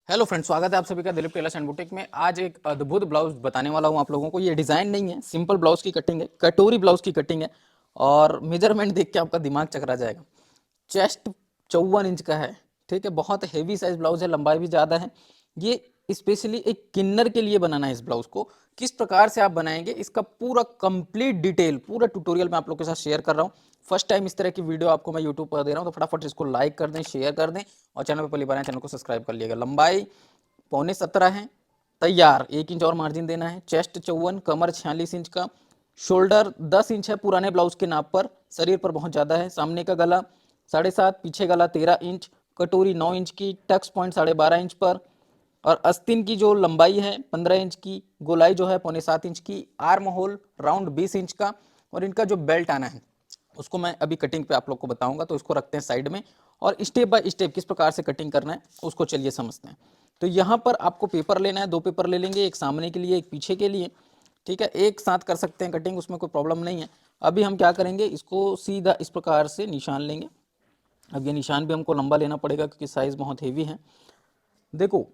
Hello friends, स्वागत है आप सभी का दिलीप टेलर्स एंड बुटीक में। आज एक अद्भुत ब्लाउज बताने वाला हूं आप लोगों को। ये डिजाइन नहीं है, सिंपल ब्लाउज की कटिंग है, कटोरी ब्लाउज की कटिंग है और मेजरमेंट देख के आपका दिमाग चकरा जाएगा। चेस्ट 54 इंच का है, ठीक है। बहुत हेवी साइज ब्लाउज है, लंबाई भी ज़्यादा है। ये स्पेशली एक किन्नर के लिए बनाना है। इस ब्लाउज को किस प्रकार से आप बनाएंगे, इसका पूरा कंप्लीट डिटेल, पूरा ट्यूटोरियल मैं आप लोग के साथ शेयर कर रहा हूँ। फर्स्ट टाइम इस तरह की वीडियो आपको मैं यूट्यूब पर दे रहा हूँ, तो फटाफट इसको लाइक कर दें, शेयर कर दें और चैनल पर पहली बार आए चैनल को सब्सक्राइब कर लिएगा। लंबाई 17.25 है, तैयार। 1 इंच और मार्जिन देना है। चेस्ट 54, कमर 46 इंच का, शोल्डर 10 इंच है पुराने ब्लाउज के नाप पर, शरीर पर बहुत ज़्यादा है। सामने का गला 7.5, पीछे गला 13 इंच, कटोरी 9 इंच की, टक्स पॉइंट 12.5 इंच पर और अस्तीन की जो लंबाई है 15 इंच की, गोलाई जो है 6.25 इंच की, आर्म होल राउंड 20 इंच का और इनका जो बेल्ट आना है उसको मैं अभी कटिंग पे आप लोग को बताऊंगा। तो इसको रखते हैं साइड में और स्टेप बाय स्टेप किस प्रकार से कटिंग करना है उसको चलिए समझते हैं। तो यहाँ पर आपको पेपर लेना है, 2 पेपर ले लेंगे, एक सामने के लिए एक पीछे के लिए, ठीक है। एक साथ कर सकते हैं कटिंग, उसमें कोई प्रॉब्लम नहीं है। अभी हम क्या करेंगे, इसको सीधा इस प्रकार से निशान लेंगे। अब ये निशान भी हमको लंबा लेना पड़ेगा क्योंकि साइज़ बहुत हेवी है। देखो,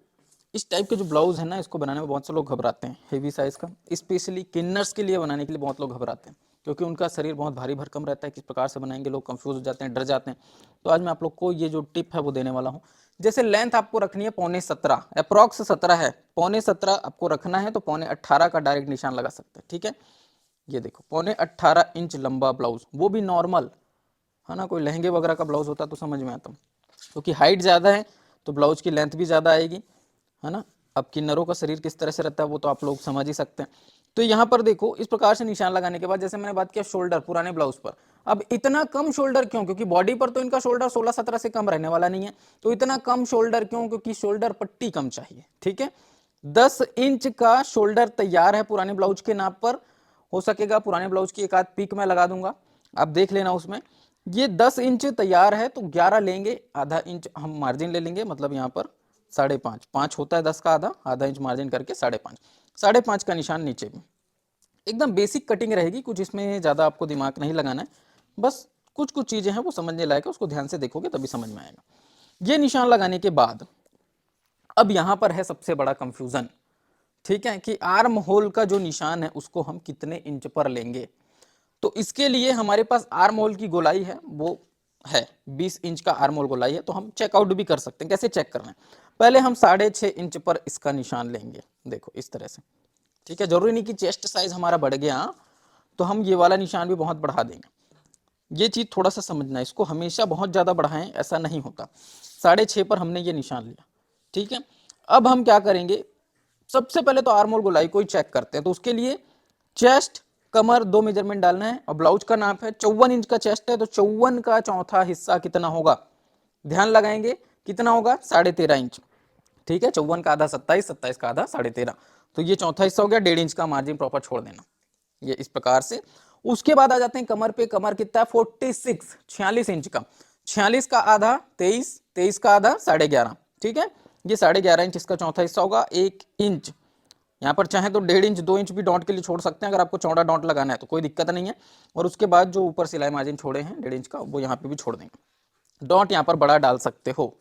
इस टाइप के जो ब्लाउज है ना, इसको बनाने में बहुत से लोग घबराते हैं। हेवी साइज़ का स्पेशली किन्नर्स के लिए बनाने के लिए बहुत लोग घबराते हैं क्योंकि उनका शरीर बहुत भारी भरकम रहता है। किस प्रकार से बनाएंगे, लोग कंफ्यूज हो जाते हैं, डर जाते हैं। तो आज मैं आप लोग को ये जो टिप है वो देने वाला हूँ। जैसे लेंथ आपको रखनी है 17.25, अप्रॉक्स 17 है, 17.25 आपको रखना है, तो 17.18 का डायरेक्ट निशान लगा सकते हैं, ठीक है। ये देखो 18.25 इंच लंबा ब्लाउज, वो भी नॉर्मल है ना। कोई लहंगे वगैरह का ब्लाउज होता तो समझ में आता, क्योंकि हाइट ज़्यादा है तो ब्लाउज की लेंथ भी ज़्यादा आएगी, है ना। अब किन्नरों का शरीर किस तरह से रहता है वो तो आप लोग समझ ही सकते हैं। तो यहाँ पर देखो, इस प्रकार से निशान लगाने के बाद जैसे मैंने बात किया शोल्डर पुराने ब्लाउज पर, अब इतना कम शोल्डर क्यों? क्योंकि बॉडी पर तो इनका शोल्डर 16-17 से कम रहने वाला नहीं है। तो इतना कम शोल्डर क्यों? क्योंकि शोल्डर पट्टी कम चाहिए, ठीक है। 10 इंच का शोल्डर तैयार है पुराने ब्लाउज के नाप पर। हो सकेगा पुराने ब्लाउज की एक आध पीक मैं लगा दूंगा, आप देख लेना उसमें। ये 10 इंच तैयार है तो 11 लेंगे, आधा इंच हम मार्जिन ले लेंगे, मतलब यहाँ पर 5.5, 5 होता है 10 का आधा, आधा इंच मार्जिन करके 5.5, 5.5 का निशान नीचे में। एकदम बेसिक कटिंग रहेगी, कुछ इसमें ज़्यादा आपको दिमाग नहीं लगाना है। बस कुछ कुछ चीज़ें हैं वो समझने लायक है, उसको ध्यान से देखोगे तभी समझ में आएगा। ये निशान लगाने के बाद अब यहाँ पर है सबसे बड़ा कंफ्यूजन, ठीक है, कि आर्म होल का जो निशान है उसको हम कितने इंच पर लेंगे। तो इसके लिए हमारे पास आर्म होल की गोलाई है, वो है 20 इंच का आर्म होल गोलाई है। तो हम चेकआउट भी कर सकते हैं। कैसे चेक करना है? पहले हम 6.5 इंच पर इसका निशान लेंगे, देखो इस तरह से, ठीक है। जरूरी नहीं कि चेस्ट साइज हमारा बढ़ गया तो हम ये वाला निशान भी बहुत बढ़ा देंगे। ये चीज थोड़ा सा समझना है, इसको हमेशा बहुत ज्यादा बढ़ाएं ऐसा नहीं होता। 6.5 पर हमने ये निशान लिया, ठीक है। अब हम क्या करेंगे, सबसे पहले तो आर्म होल गोलाई को ही चेक करते हैं। तो उसके लिए चेस्ट कमर 2 मेजरमेंट डालना है और ब्लाउज का नाप है 54 इंच का चेस्ट है, तो 54 का चौथा हिस्सा कितना होगा, ध्यान लगाएंगे कितना होगा, 13.5 इंच, ठीक है। 54 का आधा 27, 27 का आधा 13.5, तो ये चौथा हिस्सा हो गया। 1.5 इंच का मार्जिन प्रॉपर छोड़ देना, ये इस प्रकार से। उसके बाद आ जाते हैं कमर पे। कमर कितना है 46, 46 इंच का, 46 का आधा 23, 23 का आधा 11.5, ठीक है। ये 11.5 इंच इसका चौथा हिस्सा होगा। 1 इंच यहाँ पर चाहे तो 1.5 इंच 2 इंच भी डॉट के लिए छोड़ सकते हैं, अगर आपको चौड़ा डॉट लगाना है तो कोई दिक्कत नहीं है। और उसके बाद जो ऊपर सिलाई मार्जिन छोड़े हैं 1.5 इंच का, वो यहाँ पे भी छोड़ देंगे। डॉट यहाँ पर बड़ा डाल सकते हो,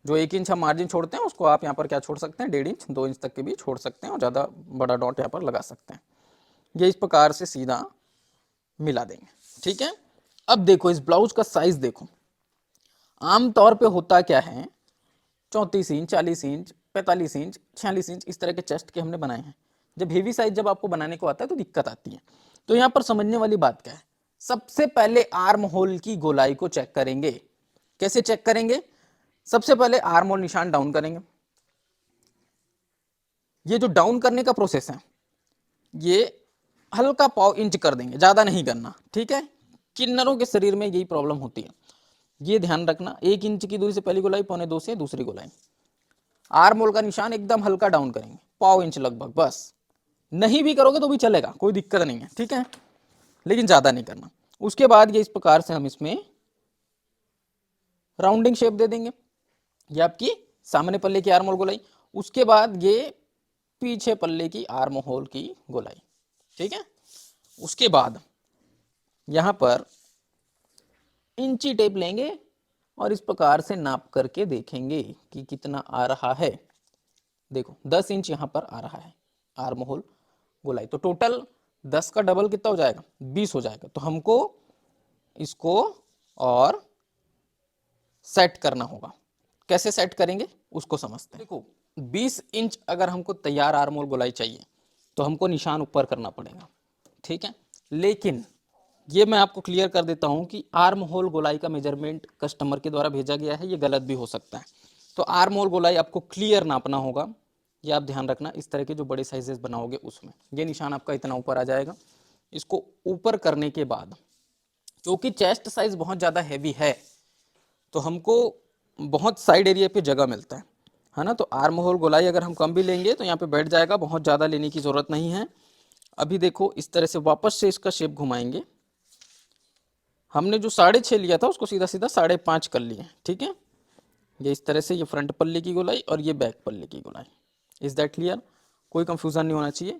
जो 1 इंच हम मार्जिन छोड़ते हैं उसको आप यहाँ पर क्या छोड़ सकते हैं, 1.5 इंच 2 इंच तक के भी छोड़ सकते हैं और ज़्यादा बड़ा डॉट यहाँ पर लगा सकते हैं। ये इस प्रकार से सीधा मिला देंगे, ठीक है। अब देखो इस ब्लाउज का साइज देखो, आमतौर पे होता क्या है, 34 इंच, 40 इंच, 45 इंच, 46 इंच, इस तरह के चेस्ट के हमने बनाए हैं। जब हेवी साइज जब आपको बनाने को आता है तो दिक्कत आती है। तो यहाँ पर समझने वाली बात क्या है, सबसे पहले आर्म होल की गोलाई को चेक करेंगे। कैसे चेक करेंगे? सबसे पहले आर्म होल निशान डाउन करेंगे। ये जो डाउन करने का प्रोसेस है, ये हल्का पाव इंच कर देंगे, ज्यादा नहीं करना, ठीक है। किन्नरों के शरीर में यही प्रॉब्लम होती है, ये ध्यान रखना। 1 इंच की दूरी से पहली गोलाई, 1.25 से दूसरी गोलाई। आर्म होल का निशान एकदम हल्का डाउन करेंगे, पाव इंच लगभग, बस। नहीं भी करोगे तो भी चलेगा, कोई दिक्कत नहीं है, ठीक है, लेकिन ज्यादा नहीं करना। उसके बाद ये इस प्रकार से हम इसमें राउंडिंग शेप दे देंगे। ये आपकी सामने पल्ले की आर्म होल गोलाई, उसके बाद ये पीछे पल्ले की आर्म होल की गोलाई, ठीक है। उसके बाद यहां पर इंची टेप लेंगे और इस प्रकार से नाप करके देखेंगे कि कितना आ रहा है। देखो 10 इंच यहाँ पर आ रहा है आर्म होल गोलाई, तो टोटल 10 का डबल कितना हो जाएगा, 20 हो जाएगा। तो हमको इसको और सेट करना होगा। कैसे सेट करेंगे उसको समझते हैं। देखो 20 इंच अगर हमको तैयार आर्म होल गोलाई चाहिए तो हमको निशान ऊपर करना पड़ेगा, ठीक है। लेकिन ये मैं आपको क्लियर कर देता हूं कि आर्म होल गोलाई का मेजरमेंट कस्टमर के द्वारा भेजा गया है, ये गलत भी हो सकता है। तो आर्म होल गोलाई आपको क्लियर नापना होगा, ये आप ध्यान रखना। इस तरह के जो बड़े साइजेस बनाओगे उसमें ये निशान आपका इतना ऊपर आ जाएगा। इसको ऊपर करने के बाद क्योंकि चेस्ट साइज बहुत ज़्यादा हैवी है तो हमको बहुत साइड एरिया पे जगह मिलता है ना। तो आर्म होल गोलाई अगर हम कम भी लेंगे तो यहाँ पे बैठ जाएगा, बहुत ज़्यादा लेने की ज़रूरत नहीं है। अभी देखो इस तरह से वापस से इसका शेप घुमाएंगे। हमने जो 6.5 लिया था उसको सीधा सीधा 5.5 कर लिए, ठीक है। ये इस तरह से, ये फ्रंट पल्ले की गोलाई और ये बैक पल्ले की गोलाई। Is that clear? कोई कंफ्यूजन नहीं होना चाहिए।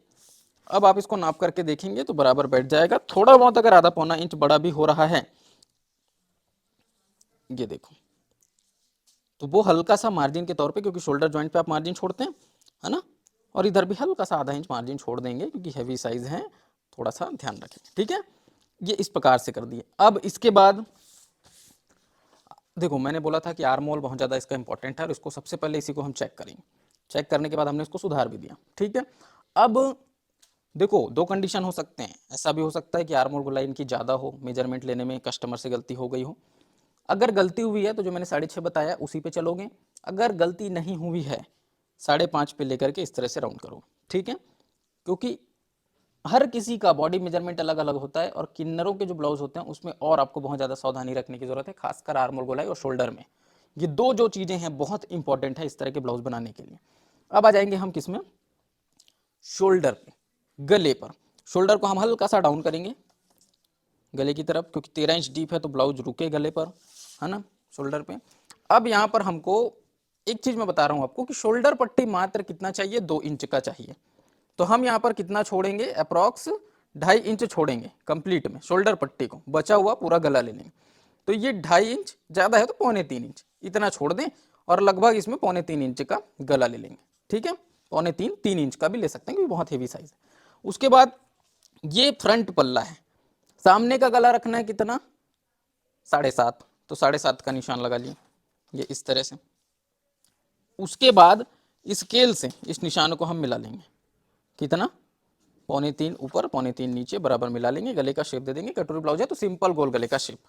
अब आप इसको नाप करके देखेंगे तो बराबर बैठ जाएगा। थोड़ा बहुत अगर आधा पौना इंच बड़ा भी हो रहा है, ये देखो, तो वो हल्का सा मार्जिन के तौर पे, क्योंकि शोल्डर जॉइंट पे आप मार्जिन छोड़ते हैं, है ना, और इधर भी हल्का सा आधा इंच मार्जिन छोड़ देंगे क्योंकि हैवी साइज है, थोड़ा सा ध्यान रखें, ठीक है। ये इस प्रकार से कर दिए। अब इसके बाद देखो मैंने बोला था कि आर्म होल बहुत ज़्यादा इसका इंपॉर्टेंट है और इसको सबसे पहले इसी को हम चेक करेंगे। चेक करने के बाद हमने इसको सुधार भी दिया, ठीक है। अब देखो दो कंडीशन हो सकते हैं, ऐसा भी हो सकता है कि आर्म होल गोलाई इनकी ज़्यादा हो, मेजरमेंट लेने में कस्टमर से गलती हो गई हो। अगर गलती हुई है तो जो मैंने 6.5 बताया उसी पे चलोगे। अगर गलती नहीं हुई है 5.5 पे लेकर के इस तरह से राउंड करो, ठीक है। क्योंकि हर किसी का बॉडी मेजरमेंट अलग अलग होता है और किन्नरों के जो ब्लाउज होते हैं उसमें और आपको बहुत ज़्यादा सावधानी रखने की जरूरत है, खासकर आर्म होल गोलाई और शोल्डर में। ये दो जो चीज़ें हैं बहुत इंपॉर्टेंट है इस तरह के ब्लाउज बनाने के लिए। अब आ जाएंगे हम किस में, शोल्डर पे, गले पर। शोल्डर को हम हल्का सा डाउन करेंगे गले की तरफ, क्योंकि 13 इंच डीप है तो ब्लाउज रुके गले पर, है ना, शोल्डर पे। अब यहाँ पर हमको एक चीज मैं बता रहा हूँ आपको कि शोल्डर पट्टी मात्र कितना चाहिए, 2 इंच का चाहिए। तो हम यहाँ पर कितना छोड़ेंगे, अप्रॉक्स 2.5 इंच छोड़ेंगे कंप्लीट में शोल्डर पट्टी को, बचा हुआ पूरा गला ले लेंगे। तो ये 2.5 इंच, ज्यादा है तो 2.25 इंच इतना छोड़ दें और लगभग इसमें 2.25 इंच का गला ले लेंगे, ठीक है। 2.25-3 इंच का भी ले सकते हैं क्योंकि बहुत हेवी साइज है। उसके बाद ये फ्रंट पल्ला है, सामने का गला रखना है कितना, 7.5, तो 7.5 का निशान लगा लिए ये इस तरह से। उसके बाद स्केल से इस निशान को हम मिला लेंगे, कितना, 2.25 ऊपर 2.25 नीचे, बराबर मिला लेंगे। गले का शेप दे देंगे, कटोरी ब्लाउज है तो सिंपल गोल गले का शेप।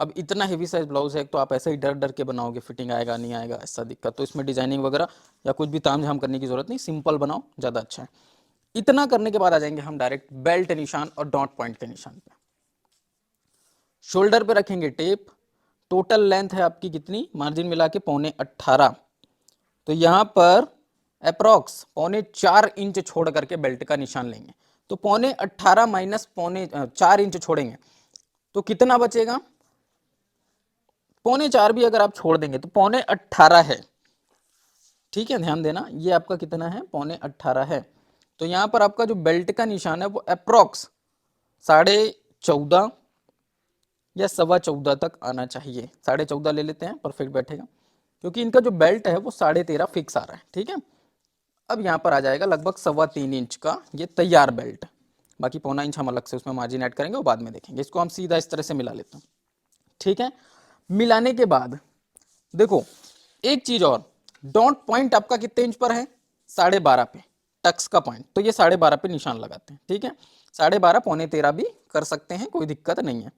अब इतना हेवी साइज ब्लाउज है तो आप ऐसे ही डर डर के बनाओगे, फिटिंग आएगा नहीं आएगा ऐसा दिक्कत, तो इसमें डिजाइनिंग वगैरह या कुछ भी तामझाम करने की जरूरत नहीं, सिंपल बनाओ ज़्यादा अच्छा है। इतना करने के बाद आ जाएंगे हम डायरेक्ट बेल्ट निशान और डॉट पॉइंट के निशान पे। शोल्डर पे रखेंगे टेप। टोटल लेंथ है आपकी कितनी, मार्जिन मिला के 18.25, तो यहाँ पर अप्रॉक्स 4.25 इंच छोड़ करके बेल्ट का निशान लेंगे। तो 18.25 माइनस 4.25 इंच छोड़ेंगे तो कितना बचेगा, 4.25 भी अगर आप छोड़ देंगे तो 18.25 है, ठीक है। ध्यान देना ये आपका कितना है, 18.25 है। तो यहाँ पर आपका जो बेल्ट का निशान है वो अप्रॉक्स 14.5 या 14.25 तक आना चाहिए। 14.5 ले लेते हैं, परफेक्ट बैठेगा, क्योंकि इनका जो बेल्ट है वो 13.5 फिक्स आ रहा है, ठीक है। अब यहाँ पर आ जाएगा लगभग 3.25 इंच का ये तैयार बेल्ट। बाकी 0.25 इंच हम अलग से उसमें मार्जिन ऐड करेंगे, वो बाद में देखेंगे। इसको हम सीधा इस तरह से मिला लेते हैं, ठीक है। मिलाने के बाद देखो एक चीज और, डॉट पॉइंट आपका कितने इंच पर है, 12.5 पे, टक्स का पॉइंट, तो ये 12.5 पे निशान लगाते हैं, ठीक है। 12.5 13.25 भी कर सकते हैं, कोई दिक्कत नहीं है।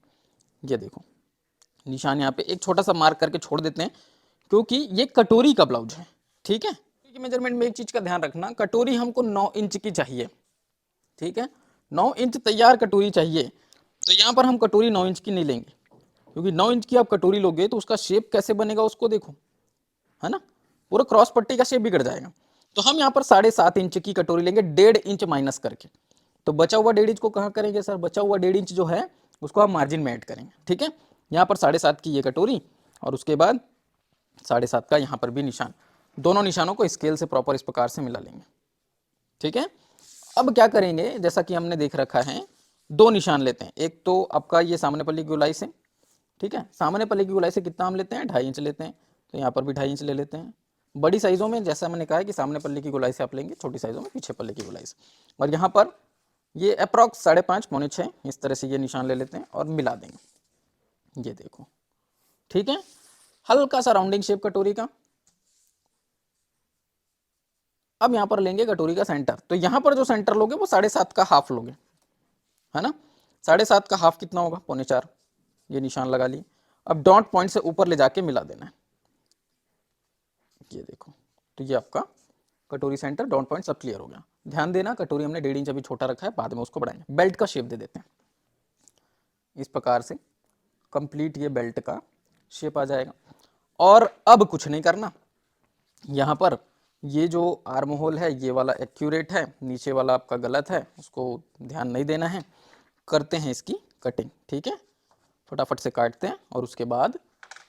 ये देखो निशान यहाँ पे एक छोटा सा मार्क करके छोड़ देते हैं क्योंकि ये कटोरी का ब्लाउज है, ठीक है। मेजरमेंट में एक चीज का ध्यान रखना, कटोरी हमको 9 इंच की चाहिए, ठीक है। 9 इंच तैयार कटोरी चाहिए। तो यहाँ पर हम कटोरी 9 इंच की नहीं लेंगे, क्योंकि 9 इंच की आप कटोरी लोगे तो उसका शेप कैसे बनेगा उसको देखो, है ना, पूरा क्रॉस पट्टी का शेप बिगड़ जाएगा। तो हम यहाँ पर 7.5 इंच की कटोरी लेंगे, 1.5 इंच माइनस करके। तो बचा हुआ 1.5 इंच को कहाँ करेंगे सर, बचा हुआ 1.5 इंच जो है उसको हम मार्जिन में ऐड करेंगे, ठीक है। यहाँ पर 7.5 की ये कटोरी और उसके बाद 7.5 का यहाँ पर भी निशान, दोनों निशानों को स्केल से प्रॉपर इस प्रकार से मिला लेंगे, ठीक है। अब क्या करेंगे, जैसा कि हमने देख रखा है, 2 निशान लेते हैं। एक तो आपका ये सामने पल्ली की गोलाई से, ठीक है, सामने पल्ली की गोलाई से कितना हम लेते हैं, 2.5 इंच लेते हैं, तो यहाँ पर भी 2.5 इंच ले लेते हैं। बड़ी साइज़ों में जैसा मैंने कहा है कि सामने पल्ले की गोलाई से आप लेंगे, छोटी साइज़ों में पीछे पल्ले की गोलाई से। और यहाँ पर ये अप्रॉक्स 5.5 पौने 6 इस तरह से ये निशान ले लेते हैं और मिला देंगे। ये देखो, ठीक है। हल्का सा राउंडिंग शेप कटोरी का। अब यहाँ पर लेंगे कटोरी का सेंटर, तो यहाँ पर जो सेंटर लोगे वो 7.5 का हाफ लोगे, है ना। 7.5 का हाफ कितना होगा, पौने 4। ये निशान लगा लिए। अब डॉट पॉइंट से ऊपर ले जाके मिला देना है। ये देखो, तो ये आपका कटोरी सेंटर डॉट पॉइंट सब क्लियर हो गया। ध्यान देना कटोरी हमने 1.5 इंच अभी छोटा रखा है, बाद में उसको बढ़ाएंगे। बेल्ट का शेप दे देते हैं इस प्रकार से, कंप्लीट ये बेल्ट का शेप आ जाएगा। और अब कुछ नहीं करना, यहाँ पर ये जो आर्म होल है ये वाला एक्यूरेट है, नीचे वाला आपका गलत है, उसको ध्यान नहीं देना है। करते हैं इसकी कटिंग, ठीक है। फटाफट से काटते हैं और उसके बाद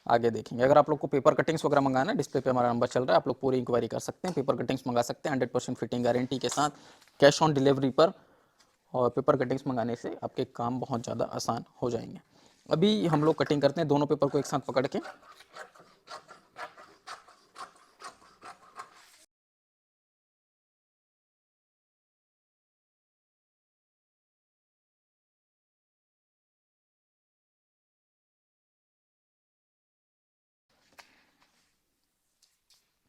आगे देखेंगे। अगर आप लोग को पेपर कटिंग्स वगैरह मंगाना है, डिस्प्ले पे हमारा नंबर चल रहा है, आप लोग पूरी इंक्वायरी कर सकते हैं, पेपर कटिंग्स मंगा सकते हैं 100% फिटिंग गारंटी के साथ, कैश ऑन डिलीवरी पर। और पेपर कटिंग्स मंगाने से आपके काम बहुत ज़्यादा आसान हो जाएंगे। अभी हम लोग कटिंग करते हैं दोनों पेपर को एक साथ पकड़ के।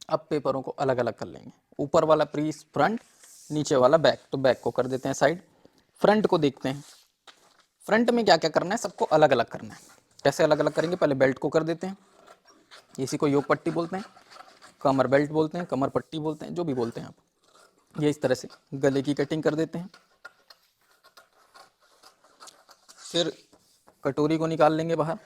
अब पेपरों को अलग अलग कर लेंगे, ऊपर वाला पीस फ्रंट, नीचे वाला बैक। तो बैक को कर देते हैं साइड, फ्रंट को देखते हैं। फ्रंट में क्या क्या करना है, सबको अलग अलग करना है। कैसे अलग अलग करेंगे, पहले बेल्ट को कर देते हैं, इसी को योग पट्टी बोलते हैं, कमर बेल्ट बोलते हैं, कमर पट्टी बोलते हैं, जो भी बोलते हैं आप। ये इस तरह से गले की कटिंग कर देते हैं। फिर कटोरी को निकाल लेंगे बाहर।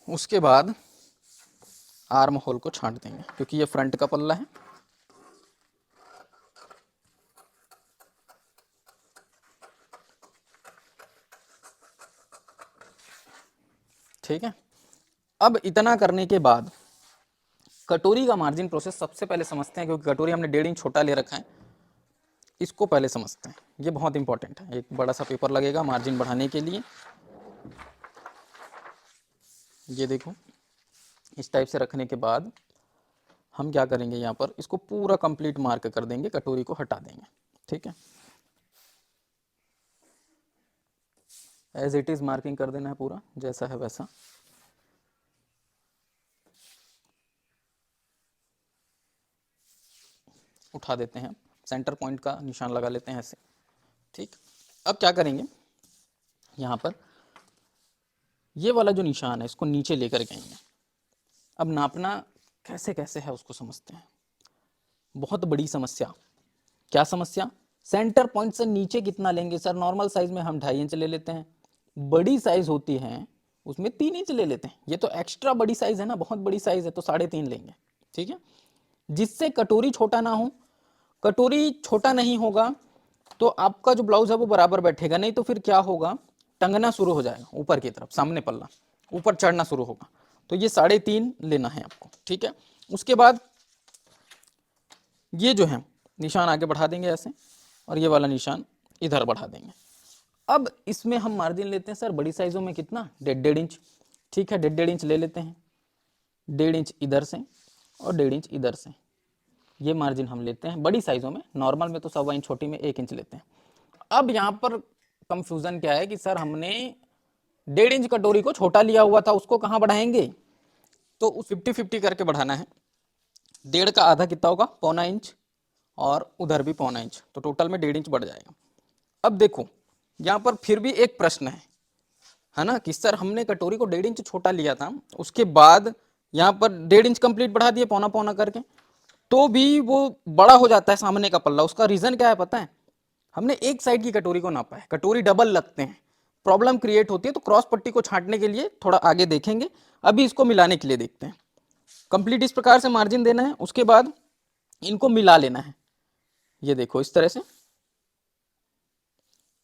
उसके बाद आर्म होल को छांट देंगे, क्योंकि ये फ्रंट का पल्ला है। ठीक है। अब इतना करने के बाद कटोरी का मार्जिन प्रोसेस सबसे पहले समझते हैं, क्योंकि कटोरी हमने 1.5 इंच छोटा ले रखा है, इसको पहले समझते हैं। ये बहुत इंपॉर्टेंट है। एक बड़ा सा पेपर लगेगा मार्जिन बढ़ाने के लिए। ये देखो, इस टाइप से रखने के बाद हम क्या करेंगे, यहाँ पर इसको पूरा कंप्लीट मार्क कर देंगे, कटोरी को हटा देंगे। ठीक है, एज इट इज मार्किंग कर देना है पूरा, जैसा है वैसा। उठा देते हैं, सेंटर पॉइंट का निशान लगा लेते हैं ऐसे। ठीक, अब क्या करेंगे, यहाँ पर ये वाला जो निशान है इसको नीचे लेकर जाएंगे। अब नापना कैसे कैसे है उसको समझते हैं। बहुत बड़ी समस्या। क्या समस्या, सेंटर पॉइंट से नीचे कितना लेंगे सर। नॉर्मल साइज में हम 2.5 इंच ले लेते हैं, बड़ी साइज होती है उसमें 3 इंच ले लेते हैं। ये तो एक्स्ट्रा बड़ी साइज है ना, बहुत बड़ी साइज है, तो 3.5 लेंगे। ठीक है, जिससे कटोरी छोटा ना हो। कटोरी छोटा नहीं होगा तो आपका जो ब्लाउज है वो बराबर बैठेगा, नहीं तो फिर क्या होगा, टंगना शुरू हो जाएगा ऊपर की तरफ, सामने पल्ला ऊपर चढ़ना शुरू होगा। तो ये 3.5 लेना है आपको। ठीक है, उसके बाद ये जो है निशान आगे बढ़ा देंगे ऐसे, और ये वाला निशान इधर बढ़ा देंगे। अब इसमें हम मार्जिन लेते हैं सर बड़ी साइजों में कितना, 1.5 इंच। ठीक है, 1.5 इंच ले लेते हैं, 1.5 इंच इधर से और 1.5 इंच इधर से। ये मार्जिन हम लेते हैं बड़ी साइजों में। नॉर्मल में तो 1.25 इंच, छोटी में 1 इंच लेते हैं। अब यहाँ पर कंफ्यूजन क्या है कि सर हमने 1.5 इंच कटोरी को छोटा लिया हुआ था, उसको कहाँ बढ़ाएंगे, तो उस 50-50 करके बढ़ाना है। 1.5 का आधा कितना होगा, 1.25 इंच, और उधर भी 1.25 इंच, तो टोटल में 1.5 इंच बढ़ जाएगा। अब देखो यहाँ पर फिर भी एक प्रश्न है ना, कि सर हमने कटोरी को 1.5 इंच छोटा लिया था, उसके बाद यहाँ पर 1.5 इंच कंप्लीट बढ़ा दिए पौना पौना करके, तो भी वो बड़ा हो जाता है सामने का पल्ला। उसका रीजन क्या है पता है, हमने एक साइड की कटोरी को नापा है, कटोरी डबल लगते हैं, प्रॉब्लम क्रिएट होती है। तो क्रॉस पट्टी को छांटने के लिए थोड़ा आगे देखेंगे, अभी इसको मिलाने के लिए देखते हैं। कंप्लीट इस प्रकार से मार्जिन देना है, उसके बाद इनको मिला लेना है। ये देखो इस तरह से।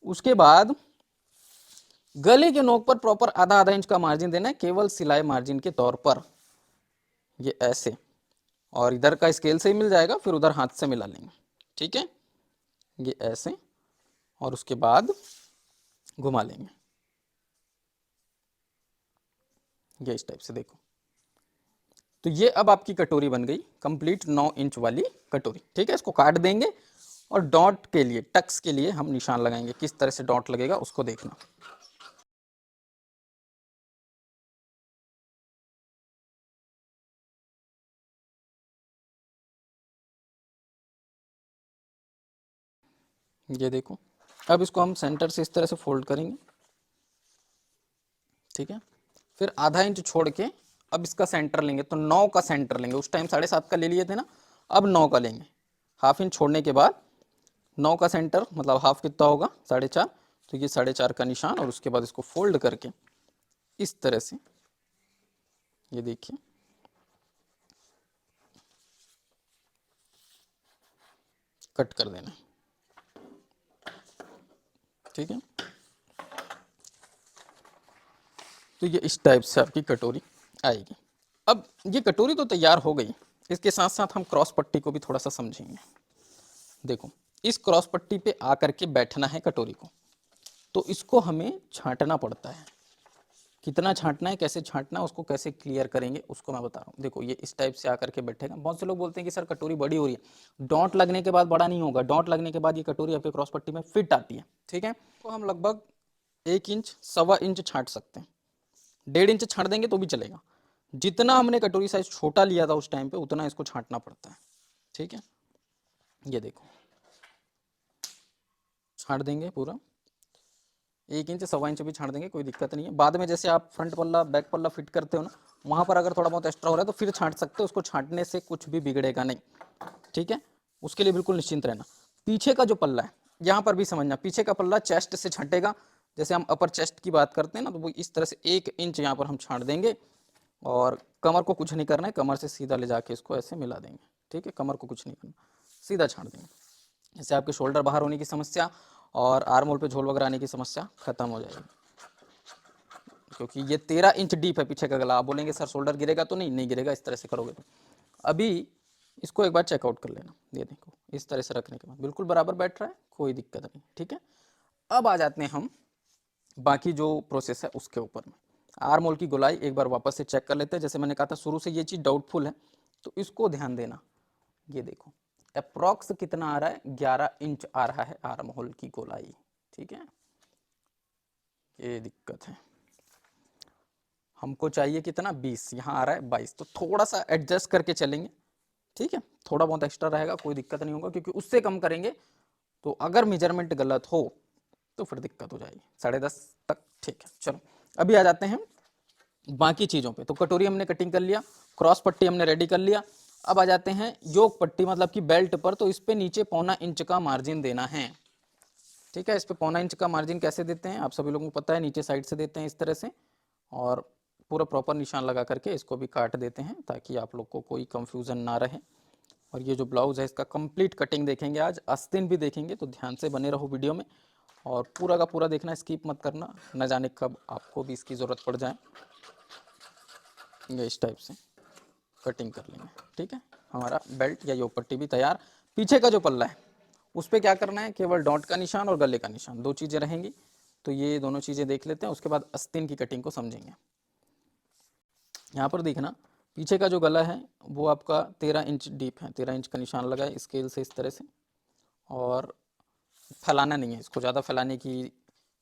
उसके बाद गले के नोक पर प्रॉपर आधा आधा इंच का मार्जिन देना है, केवल सिलाई मार्जिन के तौर पर। ये ऐसे, और इधर का स्केल से ही मिल जाएगा, फिर उधर हाथ से मिला लेंगे। ठीक है, ये ऐसे, और उसके बाद घुमा लेंगे, ये इस टाइप से देखो। तो ये अब आपकी कटोरी बन गई कंप्लीट 9 इंच वाली कटोरी। ठीक है, इसको काट देंगे और डॉट के लिए, टक्स के लिए हम निशान लगाएंगे। किस तरह से डॉट लगेगा उसको देखना। ये देखो, अब इसको हम सेंटर से इस तरह से फोल्ड करेंगे। ठीक है, फिर आधा इंच छोड़ के अब इसका सेंटर लेंगे, तो 9 का सेंटर लेंगे। उस टाइम 7.5 का ले लिए थे ना, अब 9 का लेंगे। हाफ इंच छोड़ने के बाद 9 का सेंटर मतलब हाफ कितना होगा, 4.5। तो ये 4.5 का निशान, और उसके बाद इसको फोल्ड करके इस तरह से, ये देखिए, कट कर देना है। ठीक है, तो ये इस टाइप से आपकी कटोरी आएगी। अब ये कटोरी तो तैयार हो गई, इसके साथ साथ हम क्रॉस पट्टी को भी थोड़ा सा समझेंगे। देखो, इस क्रॉस पट्टी पे आकर के बैठना है कटोरी को, तो इसको हमें छांटना पड़ता है। कितना छांटना है, कैसे छांटना है, उसको कैसे क्लियर करेंगे उसको मैं बता रहा हूँ। देखो, ये इस टाइप से आकर के बैठेगा। बहुत से लोग बोलते हैं कि सर कटोरी बड़ी हो रही है। डॉट लगने के बाद बड़ा नहीं होगा, डॉट लगने के बाद ये कटोरी आपके क्रॉस पट्टी में फिट आती है। ठीक है, तो हम लगभग 1 इंच, 1.25 इंच छांट सकते हैं। 1.5 इंच छांट देंगे तो भी चलेगा। जितना हमने कटोरी साइज छोटा लिया था उस टाइम पे, उतना इसको छांटना पड़ता है। ठीक है, ये देखो, छांट देंगे पूरा। 1 इंच, 1.25 इंच भी छांट देंगे, कोई दिक्कत नहीं है। बाद में जैसे आप फ्रंट पल्ला, बैक पल्ला फिट करते हो ना, वहाँ पर अगर थोड़ा बहुत एक्स्ट्रा हो रहा है तो फिर छांट सकते हो। उसको छांटने से कुछ भी बिगड़ेगा नहीं। ठीक है, उसके लिए बिल्कुल निश्चिंत रहना। पीछे का जो पल्ला है, यहाँ पर भी समझना, पीछे का पल्ला चेस्ट से छंटेगा। जैसे हम अपर चेस्ट की बात करते हैं ना, तो वो इस तरह से 1 इंच यहाँ पर हम छांट देंगे। और कमर को कुछ नहीं करना है, कमर से सीधा ले जाके इसको ऐसे मिला देंगे। ठीक है, कमर को कुछ नहीं करना, सीधा छांट देंगे। इससे आपके शोल्डर बाहर होने की समस्या और आर्म होल पे झोल वगैरह आने की समस्या खत्म हो जाएगी। क्योंकि ये 13 इंच डीप है पीछे का गला। आप बोलेंगे सर शोल्डर गिरेगा तो नहीं, नहीं गिरेगा इस तरह से करोगे तो। अभी इसको एक बार चेकआउट कर लेना। ये देखो, इस तरह से रखने के बाद बिल्कुल बराबर बैठ रहा है, कोई दिक्कत नहीं। ठीक है, अब आ जाते हैं हम बाकी जो प्रोसेस है उसके ऊपर में। आर्म होल की गोलाई एक बार वापस से चेक कर लेते हैं। जैसे मैंने कहा था शुरू से ये चीज़ डाउटफुल है, तो इसको ध्यान देना। ये देखो, अप्रॉक्स कितना आ रहा है, 11 इंच आ रहा है आर्म होल की गोलाई। ठीक है, ये दिक्कत है। हमको चाहिए कितना, 20, यहाँ आ रहा है 22, तो थोड़ा सा एडजस्ट करके चलेंगे। ठीक है, थोड़ा बहुत एक्स्ट्रा रहेगा, कोई दिक्कत नहीं होगा, क्योंकि उससे कम करेंगे तो अगर मेजरमेंट गलत हो तो फिर दिक्कत हो जाएगी। 10.5 तक ठीक है। चलो, अभी आ जाते हैं बाकी चीज़ों पे। तो कटोरी हमने कटिंग कर लिया, क्रॉस पट्टी हमने रेडी कर लिया। अब आ जाते हैं योक पट्टी मतलब कि बेल्ट पर। तो इस पे नीचे 1.25 इंच का मार्जिन देना है। ठीक है, इस पे 1.25 इंच का मार्जिन कैसे देते हैं आप सभी लोगों को पता है, नीचे साइड से देते हैं इस तरह से, और पूरा प्रॉपर निशान लगा करके इसको भी काट देते हैं ताकि आप लोग को कोई कंफ्यूजन ना रहे। और ये जो ब्लाउज है इसका कंप्लीट कटिंग देखेंगे आज, आस्तीन भी देखेंगे, तो ध्यान से बने रहो वीडियो में और पूरा का पूरा देखना, स्किप मत करना, न जाने कब आपको भी इसकी ज़रूरत पड़ जाए। ये इस टाइप से कटिंग कर लेंगे। ठीक है, हमारा बेल्ट या योक पट्टी भी तैयार। पीछे का जो पल्ला है उस पर क्या करना है, केवल डॉट का निशान और गले का निशान, 2 चीज़ें रहेंगी। तो ये दोनों चीज़ें देख लेते हैं, उसके बाद आस्तीन की कटिंग को समझेंगे। यहाँ पर देखना, पीछे का जो गला है वो आपका 13 इंच डीप है। 13 इंच का निशान लगाए स्केल से इस तरह से, और फैलाना नहीं है इसको, ज़्यादा फैलाने की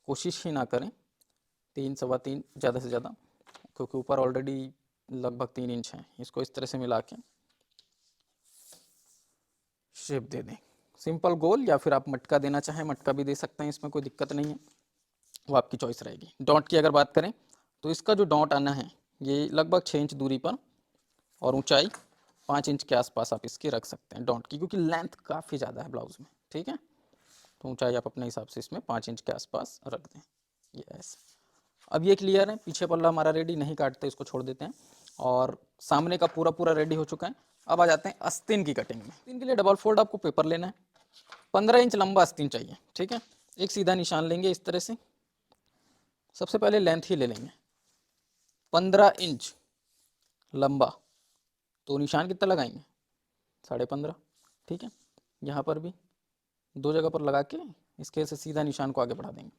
कोशिश ही ना करें। 3, 3.25 ज़्यादा से ज़्यादा, क्योंकि ऊपर ऑलरेडी लगभग 3 इंच है। इसको इस तरह से मिला के शेप दे दें, सिंपल गोल, या फिर आप मटका देना चाहें मटका भी दे सकते हैं, इसमें कोई दिक्कत नहीं है, वो आपकी चॉइस रहेगी। डॉट की अगर बात करें तो इसका जो डॉट आना है ये लगभग 6 इंच दूरी पर, और ऊंचाई 5 इंच के आसपास आप इसकी रख सकते हैं डॉट की, क्योंकि लेंथ काफ़ी ज़्यादा है ब्लाउज में। ठीक है, तो ऊंचाई आप अपने हिसाब से इसमें 5 इंच के आसपास रख दें। ये ऐसे। अब ये क्लियर है, पीछे पल्ला हमारा रेडी, नहीं काटते, इसको छोड़ देते हैं। और सामने का पूरा पूरा रेडी हो चुका है। अब आ जाते हैं आस्तीन की कटिंग में। आस्तीन के लिए डबल फोल्ड आपको पेपर लेना है, 15 इंच लंबा आस्तीन चाहिए। ठीक है, एक सीधा निशान लेंगे इस तरह से, सबसे पहले लेंथ ही ले लेंगे 15 इंच लंबा। तो निशान कितना लगाएंगे, 15.5। ठीक है, यहाँ पर भी 2 जगह पर लगा के स्केल से सीधा निशान को आगे बढ़ा देंगे।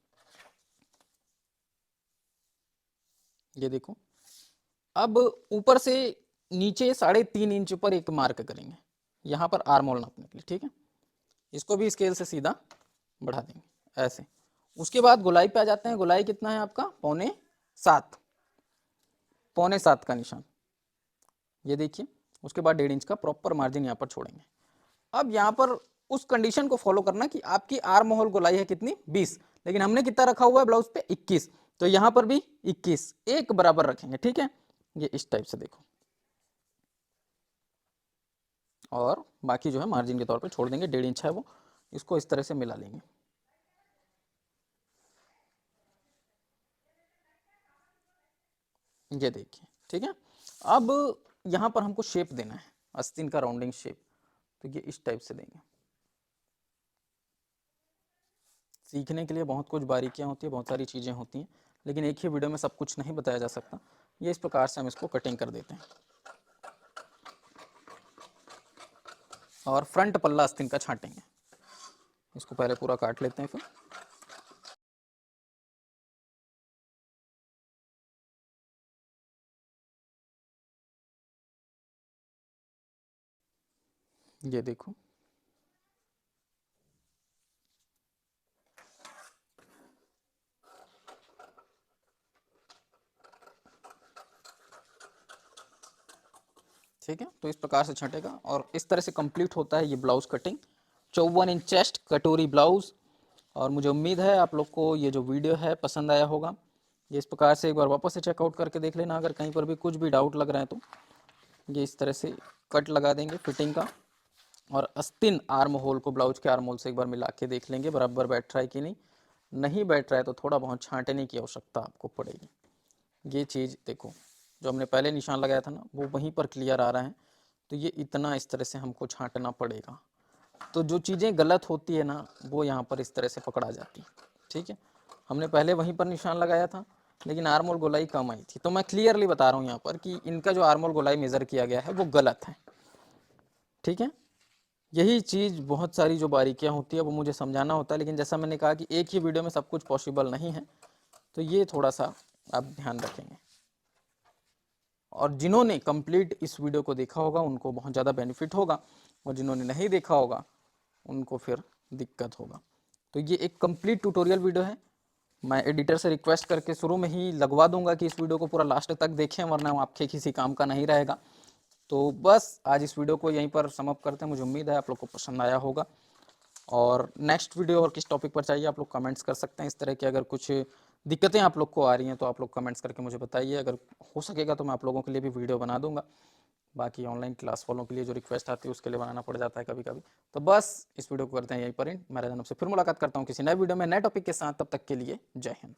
ये देखो, अब ऊपर से नीचे 3.5 इंच पर एक मार्क करेंगे यहाँ पर आर्म होल नापने के लिए, ठीक है। इसको भी स्केल से सीधा बढ़ा देंगे ऐसे। उसके बाद गोलाई पे आ जाते हैं। गोलाई कितना है आपका, 6.25, 6.25 का निशान, ये देखिए। उसके बाद 1.5 इंच का प्रॉपर मार्जिन यहाँ पर छोड़ेंगे। अब यहाँ पर उस कंडीशन को फॉलो करना कि आपकी आर्म होल गोलाई है कितनी, 20, लेकिन हमने कितना रखा हुआ है ब्लाउज पे, 21, तो यहाँ पर भी 21 एक बराबर रखेंगे, ठीक है। ये इस टाइप से देखो, और बाकी जो है मार्जिन के तौर पे छोड़ देंगे, 1.5 इंच है वो, इसको इस तरह से मिला लेंगे। ये देखिए, ठीक है। अब यहाँ पर हमको शेप देना है, आस्तीन का राउंडिंग शेप, तो ये इस टाइप से देंगे। सीखने के लिए बहुत कुछ बारीकियाँ होती है, बहुत सारी चीज़ें होती हैं, लेकिन एक ही वीडियो में सब कुछ नहीं बताया जा सकता। ये इस प्रकार से हम इसको कटिंग कर देते हैं, और फ्रंट पल्ला आस्तीन का छांटेंगे। इसको पहले पूरा काट लेते हैं फिर। ये देखो, ठीक है। तो इस प्रकार से छटेगा, और इस तरह से कंप्लीट होता है ये ब्लाउज कटिंग, 54 इंच चेस्ट कटोरी ब्लाउज। और मुझे उम्मीद है आप लोग को ये जो वीडियो है पसंद आया होगा। ये इस प्रकार से एक बार वापस से चेकआउट करके देख लेना, अगर कहीं पर भी कुछ भी डाउट लग रहा है तो। ये इस तरह से कट लगा देंगे फिटिंग का, और आस्तीन आर्म होल को ब्लाउज के आर्म होल से एक बार मिला के देख लेंगे बराबर बैठ रहा है कि नहीं। नहीं बैठ रहा है तो थोड़ा बहुत छांटने की आवश्यकता आपको पड़ेगी। ये चीज़ देखो, जो हमने पहले निशान लगाया था ना, वो वहीं पर क्लियर आ रहा है, तो ये इतना इस तरह से हमको छांटना पड़ेगा। तो जो चीज़ें गलत होती है ना, वो यहाँ पर इस तरह से पकड़ा जाती है, ठीक है। हमने पहले वहीं पर निशान लगाया था, लेकिन आर्मोल गोलाई कम आई थी, तो मैं क्लियरली बता रहा हूँ यहाँ पर कि इनका जो आर्मोल गोलाई मेज़र किया गया है वो गलत है, ठीक है। यही चीज़, बहुत सारी जो बारीकियाँ होती है वो मुझे समझाना होता है, लेकिन जैसा मैंने कहा कि एक ही वीडियो में सब कुछ पॉसिबल नहीं है, तो ये थोड़ा सा आप ध्यान रखेंगे। और जिन्होंने कंप्लीट इस वीडियो को देखा होगा उनको बहुत ज़्यादा बेनिफिट होगा, और जिन्होंने नहीं देखा होगा उनको फिर दिक्कत होगा। तो ये एक कंप्लीट ट्यूटोरियल वीडियो है। मैं एडिटर से रिक्वेस्ट करके शुरू में ही लगवा दूंगा कि इस वीडियो को पूरा लास्ट तक देखें, वरना वो आपके किसी काम का नहीं रहेगा। तो बस आज इस वीडियो को यहीं पर समाप्त करते हैं। मुझे उम्मीद है आप लोग को पसंद आया होगा, और नेक्स्ट वीडियो और किस टॉपिक पर चाहिए आप लोग कमेंट्स कर सकते हैं। इस तरह की अगर कुछ दिक्कतें आप लोग को आ रही हैं तो आप लोग कमेंट्स करके मुझे बताइए। अगर हो सकेगा तो मैं आप लोगों के लिए भी वीडियो बना दूंगा। बाकी ऑनलाइन क्लास वालों के लिए जो रिक्वेस्ट आती है उसके लिए बनाना पड़ जाता है कभी कभी। तो बस इस वीडियो को करते हैं यहीं पर एंड। मैं राजन आपसे फिर मुलाकात करता हूँ किसी नए वीडियो में नए टॉपिक के साथ। तब तक के लिए जय हिंद।